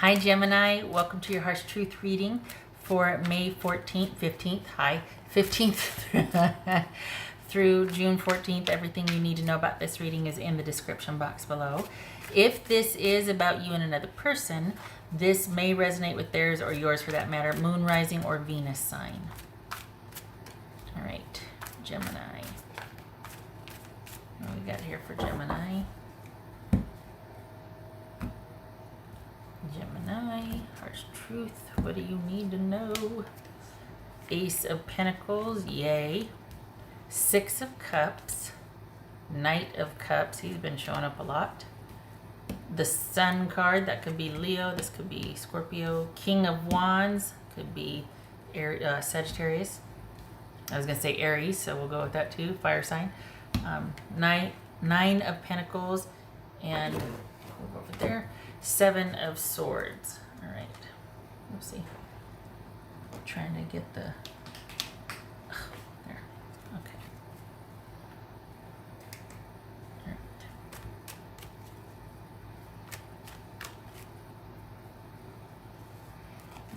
Hi Gemini, welcome to your Heart's Truth reading for May 14th, 15th, 15th through June 14th. Everything you need to know about this reading is in the description box below. If this is about you and another person, this may resonate with theirs or yours for that matter, moon, rising, or Venus sign. All right, Gemini. What we got here for Gemini? Gemini, Heart's Truth, what do you need to know? Ace of Pentacles, yay. Six of Cups, Knight of Cups, he's been showing up a lot. The Sun card, that could be Leo, this could be Scorpio. King of Wands, could be Sagittarius. I was going to say Aries, so we'll go with that too, fire sign. Nine of Pentacles, and we'll go over there. Seven of Swords. All right. Let's see. I'm trying to get the... Oh, there. Okay. All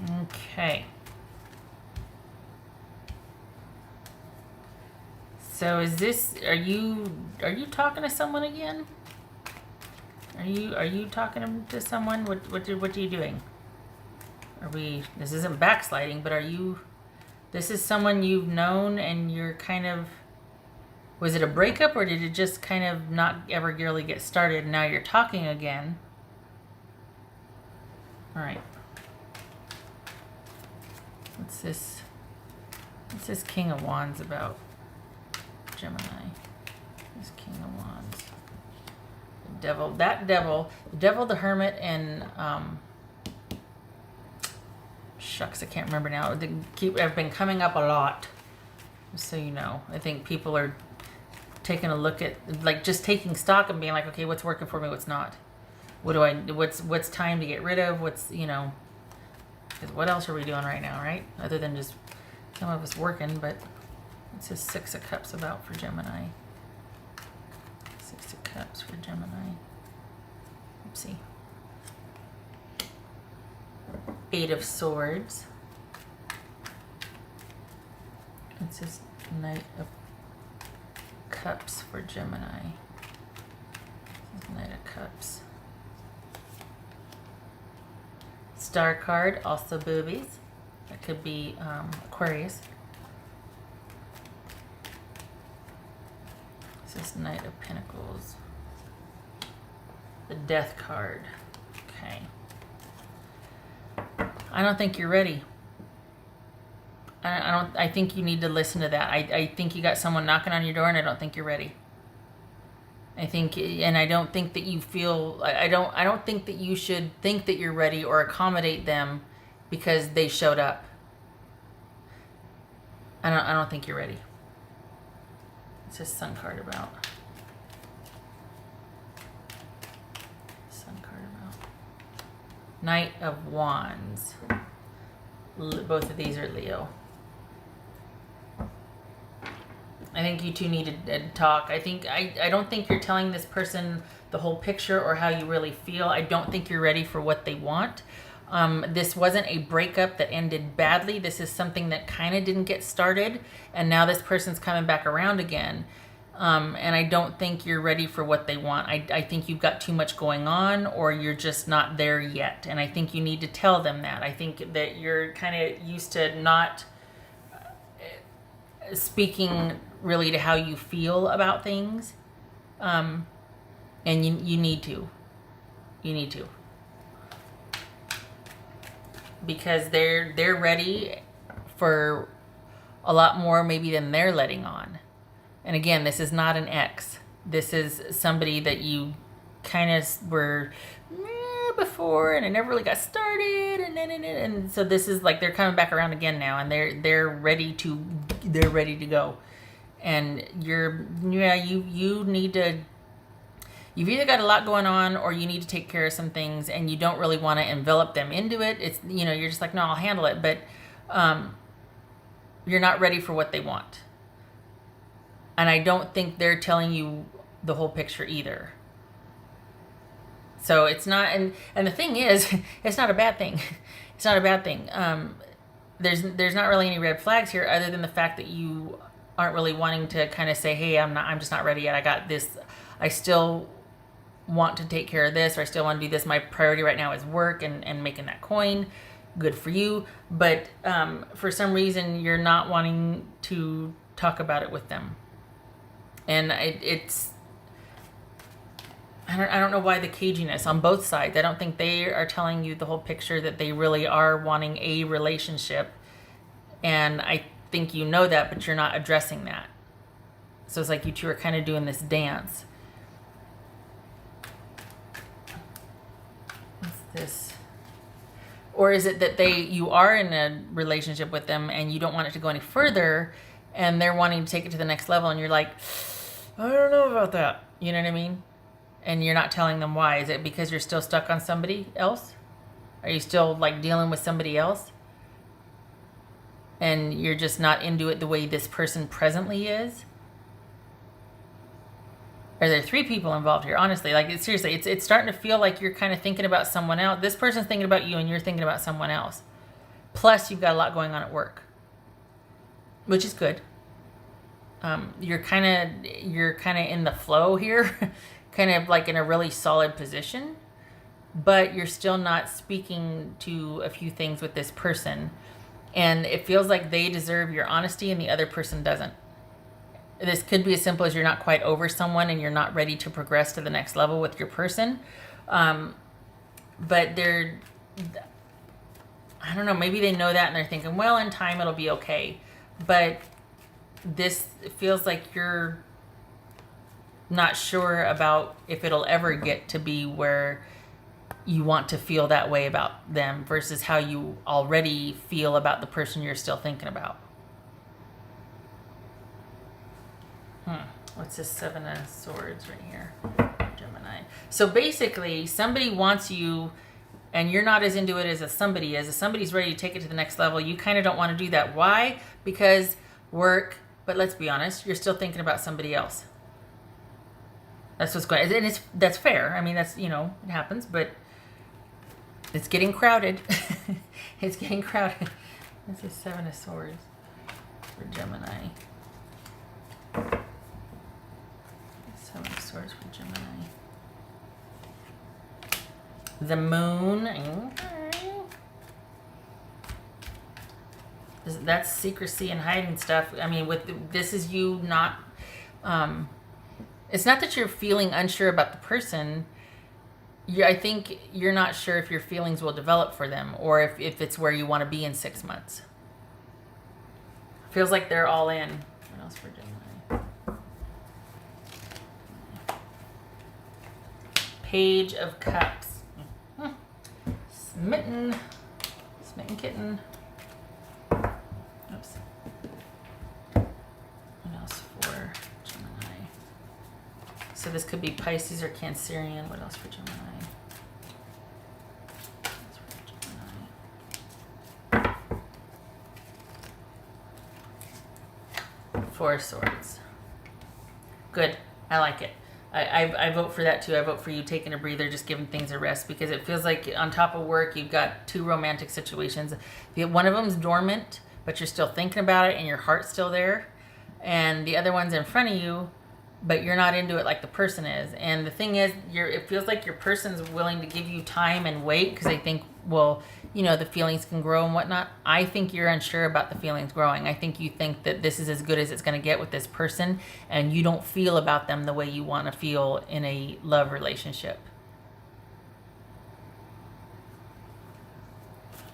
right. Okay. So is this... Are you talking to someone again? Are you talking to someone? What are you doing? This isn't backsliding, but this is someone you've known and you're kind of, was it a breakup or did it just kind of not ever really get started and now you're talking again? All right. What's this King of Wands about? Gemini. This King of Wands. Devil, the devil, the hermit, and shucks, I can't remember now. Have been coming up a lot, so you know. I think people are taking a look at, like, just taking stock and being like, okay, what's working for me, what's not? What's time to get rid of? What's, you know? Because what else are we doing right now, right? Other than just some of us working, but what's this Six of Cups about for Gemini? Six of Cups for Gemini. Let's see. Eight of Swords. It's this Knight of Cups for Gemini. Knight of Cups. Star card, also boobies. That could be Aquarius. This is Knight of Pentacles. The Death card. Okay. I don't think you're ready. I think you need to listen to that. I think you got someone knocking on your door and I don't think you're ready. I don't think that you feel, I don't think that you should think that you're ready or accommodate them because they showed up. I don't think you're ready. What's this Sun card about? Sun card about. Knight of Wands. Both of these are Leo. I think you two need to talk. I don't think you're telling this person the whole picture or how you really feel. I don't think you're ready for what they want. This wasn't a breakup that ended badly. This is something that kind of didn't get started, and now this person's coming back around again. And I don't think you're ready for what they want. I think you've got too much going on, or you're just not there yet. And I think you need to tell them that. I think that you're kind of used to not speaking really to how you feel about things. And you need to. You need to. Because they're ready for a lot more maybe than they're letting on. And again, this is not an ex. This is somebody that you kind of were before and it never really got started, and so this is like they're coming back around again now, and they're ready to go. And you need to, you've either got a lot going on or you need to take care of some things, and you don't really want to envelop them into it. It's, you know, you're just like, no, I'll handle it, but you're not ready for what they want. And I don't think they're telling you the whole picture either. So it's not, and the thing is, it's not a bad thing. It's not a bad thing. There's not really any red flags here other than the fact that you aren't really wanting to kind of say, hey, I'm just not ready yet. I got this. I still want to take care of this, or I still want to do this. My priority right now is work and making that coin. Good for you. But for some reason, you're not wanting to talk about it with them. And it's, I don't know why the caginess on both sides. I don't think they are telling you the whole picture that they really are wanting a relationship. And I think you know that, but you're not addressing that. So it's like you two are kind of doing this dance. What's this? Or is it that you are in a relationship with them and you don't want it to go any further, and they're wanting to take it to the next level, and you're like, I don't know about that. You know what I mean? And you're not telling them why. Is it because you're still stuck on somebody else? Are you still like dealing with somebody else? And you're just not into it the way this person presently is? Are there 3 people involved here? Honestly, like seriously, it's starting to feel like you're kind of thinking about someone else. This person's thinking about you and you're thinking about someone else. Plus, you've got a lot going on at work, which is good. You're kind of in the flow here, kind of like in a really solid position, but you're still not speaking to a few things with this person. And it feels like they deserve your honesty and the other person doesn't. This could be as simple as you're not quite over someone and you're not ready to progress to the next level with your person. But I don't know, maybe they know that and they're thinking, well, in time it'll be okay. But this feels like you're not sure about if it'll ever get to be where you want to feel that way about them versus how you already feel about the person you're still thinking about. What's this 7 of Swords right here? Gemini. So basically, somebody wants you, and you're not as into it as somebody is. If somebody's ready to take it to the next level, you kind of don't want to do that. Why? Because work, but let's be honest, you're still thinking about somebody else. That's what's going on. And that's fair. I mean, that's, it happens, but it's getting crowded. It's getting crowded. This is 7 of Swords for Gemini. 7 of Swords for Gemini. The Moon. Okay. That's secrecy and hiding stuff. I mean, this is you not... it's not that you're feeling unsure about the person. I think you're not sure if your feelings will develop for them or if it's where you want to be in 6 months. Feels like they're all in. What else for Gemini? Page of Cups. Smitten kitten. Oops. What else for Gemini? So this could be Pisces or Cancerian. What else for Gemini? Four of Swords. Good. I like it. I vote for that too. I vote for you taking a breather, just giving things a rest, because it feels like on top of work, you've got 2 romantic situations. One of them's dormant, but you're still thinking about it and your heart's still there. And the other one's in front of you, but you're not into it like the person is. And the thing is, it feels like your person's willing to give you time and wait because they think, well, the feelings can grow and whatnot. I think you're unsure about the feelings growing. I think you think that this is as good as it's going to get with this person, and you don't feel about them the way you want to feel in a love relationship.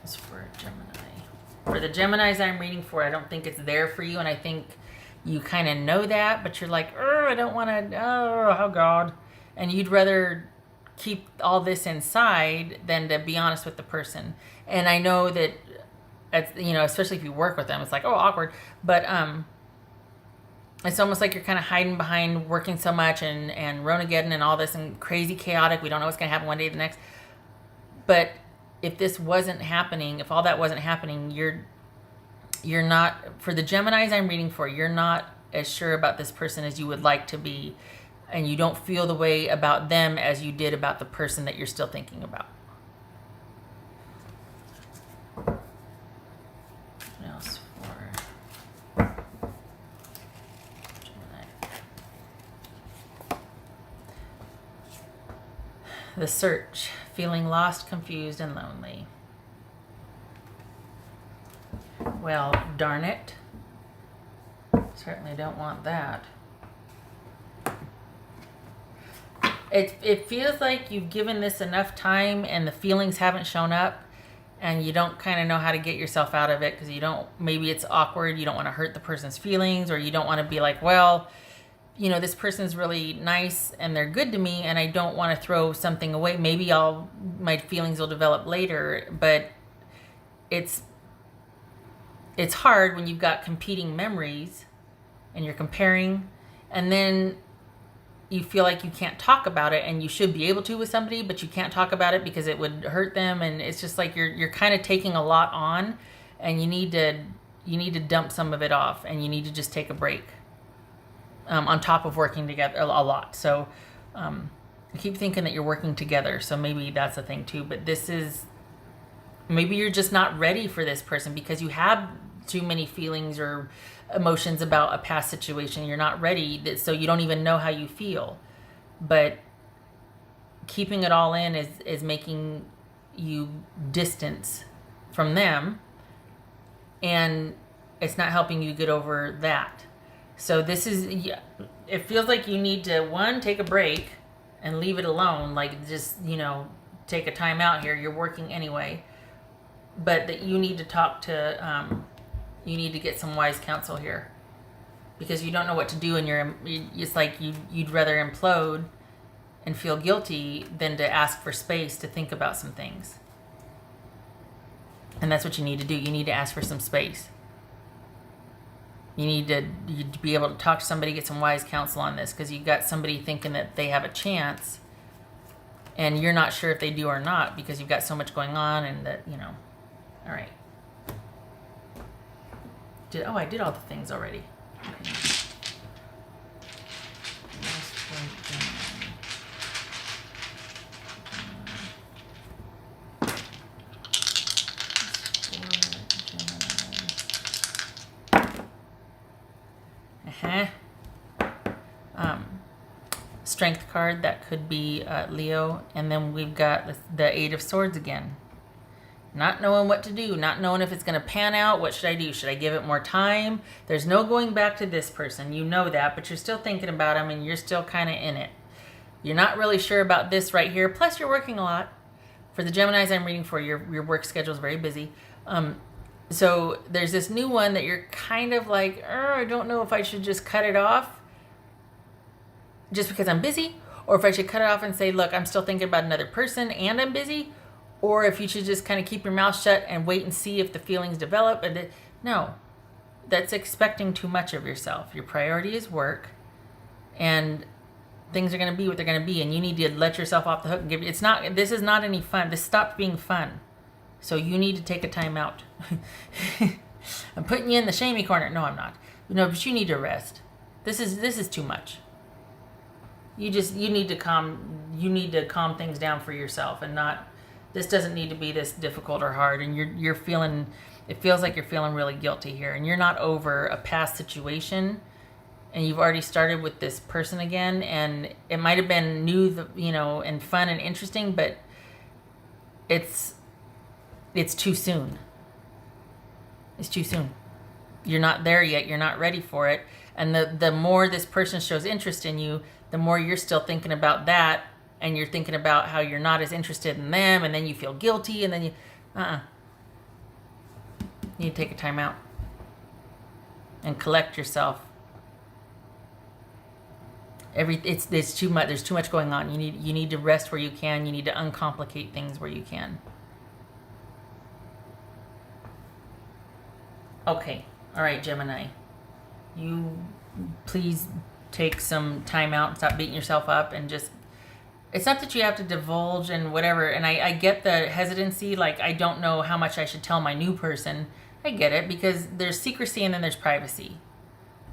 That's for Gemini. For the Geminis I'm reading for, I don't think it's there for you, and I think you kind of know that, but you're like, I don't want to, oh God. And you'd rather keep all this inside than to be honest with the person. And I know that, especially if you work with them, it's like, oh, awkward. But it's almost like you're kind of hiding behind working so much and Ronageddon and all this and crazy chaotic. We don't know what's going to happen one day to the next. But if this wasn't happening, if all that wasn't happening, you're not, for the Geminis I'm reading for, you're not as sure about this person as you would like to be. and you don't feel the way about them as you did about the person that you're still thinking about. What else for Gemini? The search, feeling lost, confused, and lonely. Well, darn it. Certainly don't want that. It feels like you've given this enough time and the feelings haven't shown up, and you don't kind of know how to get yourself out of it because you don't, maybe it's awkward, you don't want to hurt the person's feelings, or you don't want to be like, well, you know, this person's really nice and they're good to me and I don't want to throw something away. Maybe my feelings will develop later, but it's hard when you've got competing memories and you're comparing, and then you feel like you can't talk about it, and you should be able to with somebody, but you can't talk about it because it would hurt them, and it's just like you're kind of taking a lot on, and you need to dump some of it off, and you need to just take a break. On top of working together a lot. So I keep thinking that you're working together, so maybe that's a thing too, but maybe you're just not ready for this person because you have too many feelings or emotions about a past situation. You're not ready, so you don't even know how you feel. But keeping it all in is making you distance from them, and it's not helping you get over that. So it feels like you need to, one, take a break and leave it alone, like just, take a time out here. You're working anyway, but that you need to talk to, you need to get some wise counsel here, because you don't know what to do, and it's like you'd rather implode and feel guilty than to ask for space to think about some things. And that's what you need to do. You need to ask for some space. You need to be able to talk to somebody, get some wise counsel on this, because you got somebody thinking that they have a chance, and you're not sure if they do or not because you've got so much going on, and that, all right. I did all the things already. Okay. Strength card, that could be Leo, and then we've got the Eight of Swords again. Not knowing what to do, not knowing if it's going to pan out. What should I do? Should I give it more time? There's no going back to this person. You know that, but you're still thinking about them, and you're still kind of in it. You're not really sure about this right here. Plus, you're working a lot. For the Geminis I'm reading for, your work schedule is very busy. So there's this new one that you're kind of like, I don't know if I should just cut it off just because I'm busy, or if I should cut it off and say, look, I'm still thinking about another person and I'm busy, or if you should just kind of keep your mouth shut and wait and see if the feelings develop. No, that's expecting too much of yourself. Your priority is work, and things are going to be what they're going to be, and you need to let yourself off the hook and this is not any fun. This stopped being fun. So you need to take a time out. I'm putting you in the shamey corner. No, I'm not. But you need to rest. This is too much. You need to calm things down for yourself, and this doesn't need to be this difficult or hard. And it feels like you're feeling really guilty here, and you're not over a past situation, and you've already started with this person again, and it might have been new, and fun and interesting, but it's too soon. It's too soon. You're not there yet. You're not ready for it. And the more this person shows interest in you, the more you're still thinking about that, and you're thinking about how you're not as interested in them, and then you feel guilty, and then you need to take a time out and collect yourself. It's too much. There's too much going on. You need to rest where you can. You need to uncomplicate things where you can. Okay. All right, Gemini. You please take some time out and stop beating yourself up, and just, it's not that you have to divulge and whatever. And I get the hesitancy, like, I don't know how much I should tell my new person. I get it, because there's secrecy and then there's privacy.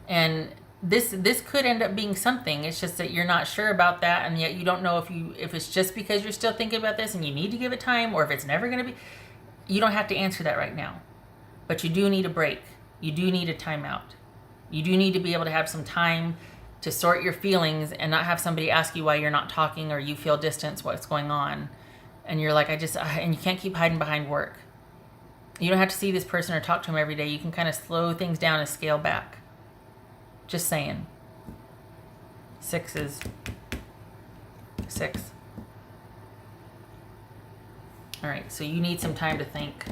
And this could end up being something. It's just that you're not sure about that, and yet you don't know if it's just because you're still thinking about this and you need to give it time, or if it's never going to be. You don't have to answer that right now, but you do need a break. You do need a timeout. You do need to be able to have some time to sort your feelings and not have somebody ask you why you're not talking, or you feel distance, what's going on, and you're like, and you can't keep hiding behind work. You don't have to see this person or talk to them every day. You can kind of slow things down and scale back. Just saying. 6 is 6. All right, so you need some time to think.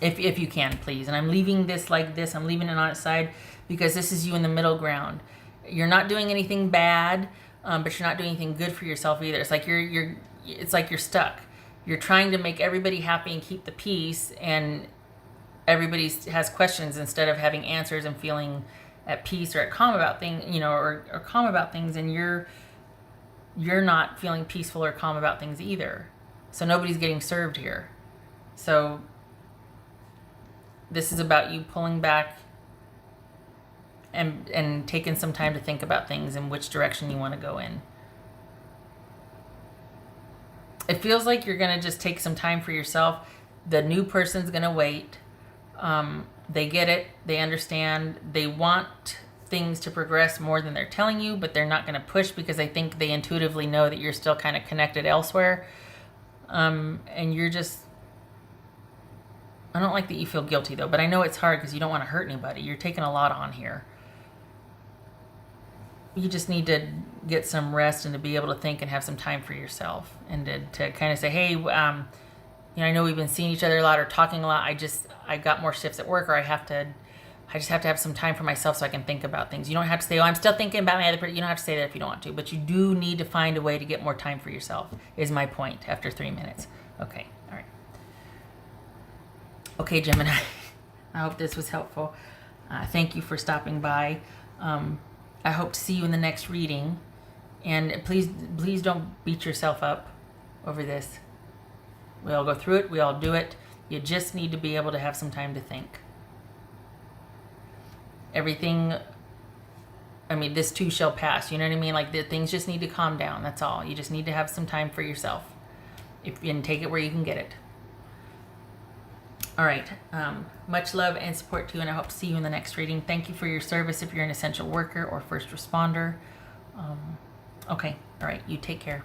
If you can, please. And I'm leaving this like this. I'm leaving it on its side because this is you in the middle ground. You're not doing anything bad, but you're not doing anything good for yourself either. It's like you're stuck. You're trying to make everybody happy and keep the peace, and everybody has questions instead of having answers and feeling at peace or at calm about things, or calm about things, and you're not feeling peaceful or calm about things either. So nobody's getting served here. So this is about you pulling back and taking some time to think about things and which direction you want to go in. It feels like you're going to just take some time for yourself. The new person's going to wait. They get it. They understand. They want things to progress more than they're telling you, but they're not going to push because I think they intuitively know that you're still kind of connected elsewhere. And you're just... I don't like that you feel guilty, though, but I know it's hard because you don't want to hurt anybody. You're taking a lot on here. You just need to get some rest and to be able to think and have some time for yourself, and to kind of say, hey, I know we've been seeing each other a lot or talking a lot. I got more shifts at work, or I just have to have some time for myself so I can think about things. You don't have to say, oh, I'm still thinking about my other person. You don't have to say that if you don't want to, but you do need to find a way to get more time for yourself, is my point after 3 minutes. Okay. All right. Okay, Gemini. I hope this was helpful. Thank you for stopping by. I hope to see you in the next reading. And please don't beat yourself up over this. We all go through it. We all do it. You just need to be able to have some time to think. Everything, this too shall pass. You know what I mean? Like, the things just need to calm down. That's all. You just need to have some time for yourself. And take it where you can get it. All right. Much love and support to you, and I hope to see you in the next reading. Thank you for your service if you're an essential worker or first responder. Okay. All right. You take care.